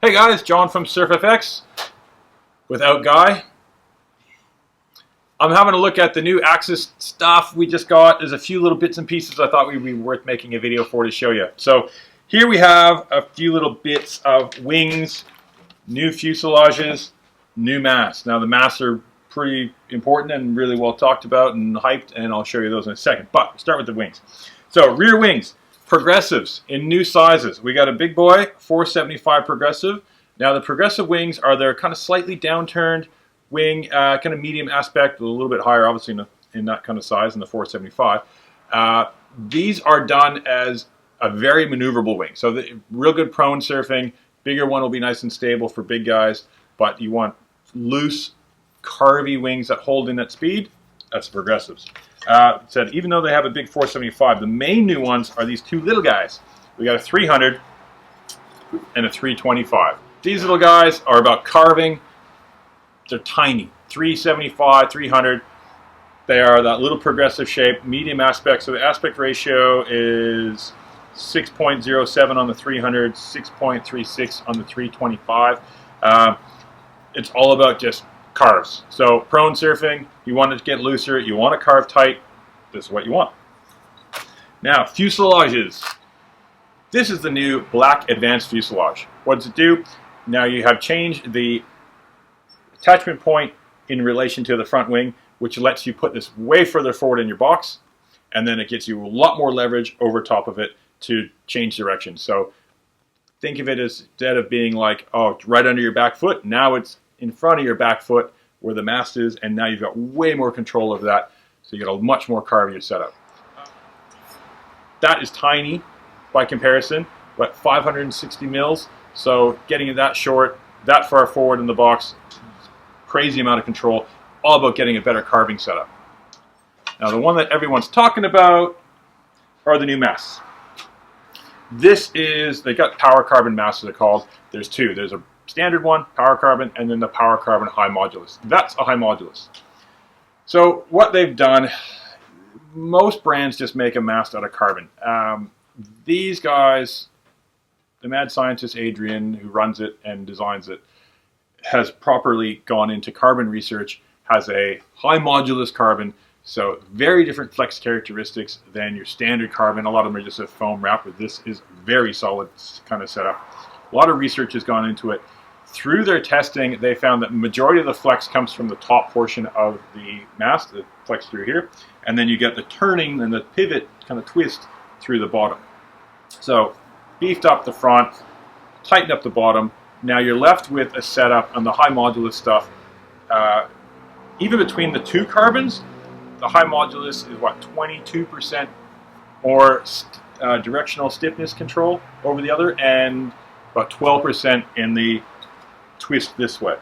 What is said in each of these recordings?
Hey guys, John from SurfFX without Guy. I'm having a look at the new Axis stuff we just got. There's a few little bits and pieces I thought would be worth making a video for to show you. So here we have a few little bits of wings, new fuselages, new masts. Now the masts are pretty important and really well talked about and hyped, and I'll show you those in a second. But we'll start with the wings. So rear wings. Progressives in new sizes. We got a big boy, 475 progressive. Now the progressive wings are their kind of slightly downturned wing, kind of medium aspect, a little bit higher obviously in that kind of size in the 475. These are done as a very maneuverable wing. So the real good prone surfing, bigger one will be nice and stable for big guys, but you want loose, carvy wings that hold in at speed. That's progressives. Said even though they have a big 475, the main new ones are these two little guys. We got a 300 and a 325. These little guys are about carving. They're tiny. 375, 300. They are that little progressive shape, medium aspect. So the aspect ratio is 6.07 on the 300, 6.36 on the 325. It's all about just carves. So prone surfing, you want it to get looser, you want to carve tight, this is what you want. Now, fuselages. This is the new black advanced fuselage. What does it do? Now you have changed the attachment point in relation to the front wing, which lets you put this way further forward in your box, and then it gets you a lot more leverage over top of it to change direction. So think of it as, instead of being like, oh, right under your back foot, now it's in front of your back foot where the mast is, and now you've got way more control over that, so you got a much more carvier setup. That is tiny by comparison, but 560 mils, so getting it that short, that far forward in the box, crazy amount of control, all about getting a better carving setup. Now the one that everyone's talking about are the new masts. This is, they got power carbon masts, they're called. There's two. There's a standard one, power carbon, and then the power carbon high modulus. That's a high modulus. So what they've done, most brands just make a mast out of carbon. These guys, the mad scientist Adrian, who runs it and designs it, has properly gone into carbon research, has a high modulus carbon, so very different flex characteristics than your standard carbon. A lot of them are just a foam wrap, but this is very solid kind of setup. A lot of research has gone into it. Through their testing, they found that the majority of the flex comes from the top portion of the mast, the flex through here, and then you get the turning and the pivot kind of twist through the bottom. So beefed up the front, tightened up the bottom. Now you're left with a setup on the high modulus stuff. Even between the two carbons, the high modulus is what, 22% more directional stiffness control over the other, and about 12% in the twist this way.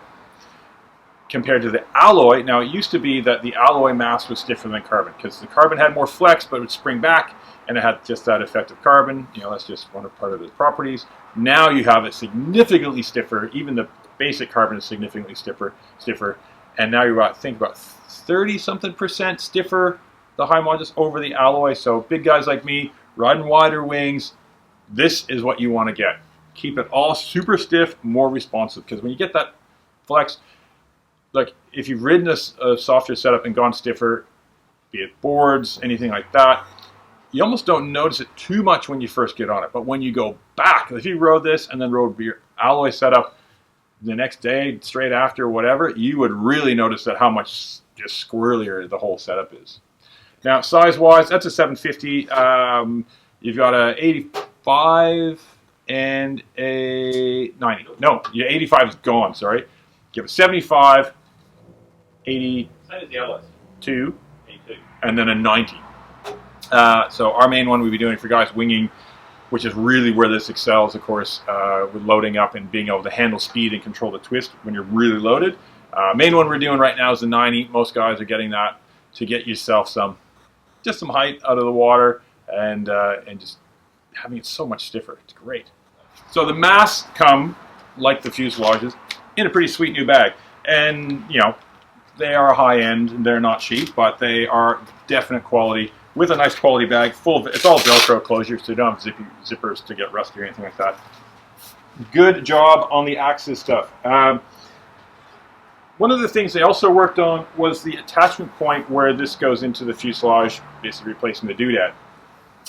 Compared to the alloy, now it used to be that the alloy mast was stiffer than carbon because the carbon had more flex but it would spring back and it had just that effect of carbon. You know, that's just one part of its properties. Now you have it significantly stiffer. Even the basic carbon is significantly stiffer. And now you're think about 30-something% stiffer, the high modulus over the alloy. So big guys like me, riding wider wings, this is what you want to get. Keep it all super stiff, more responsive, because when you get that flex, like if you've ridden a softer setup and gone stiffer, be it boards, anything like that, you almost don't notice it too much when you first get on it. But when you go back, if you rode this and then rode your alloy setup the next day, straight after, whatever, you would really notice that how much just squirrelier the whole setup is. Now, size-wise, that's a 750. You've got a 85 and a 90. No, your 85 is gone, sorry. You have a 75, 82, and then a 90. So our main one we'd be doing for guys winging, which is really where this excels, of course, with loading up and being able to handle speed and control the twist when you're really loaded. Main one we're doing right now is the 90. Most guys are getting that to get yourself some height out of the water and just having it so much stiffer. It's great. So the masts come, like the fuselages, in a pretty sweet new bag. And, you know, they are high-end and they're not cheap, but they are definite quality with a nice quality bag. Full of, it's all Velcro closure, so you don't have zippers to get rusty or anything like that. good job on the axis stuff. One of the things they also worked on was the attachment point where this goes into the fuselage, basically replacing the doodad.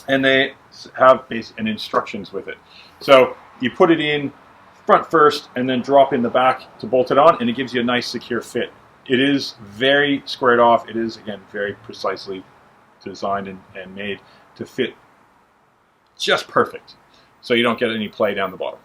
And they have instructions with it. So you put it in front first and then drop in the back to bolt it on, and it gives you a nice secure fit. It is very squared off. It is, again, very precisely designed and made to fit just perfect, so you don't get any play down the bottom.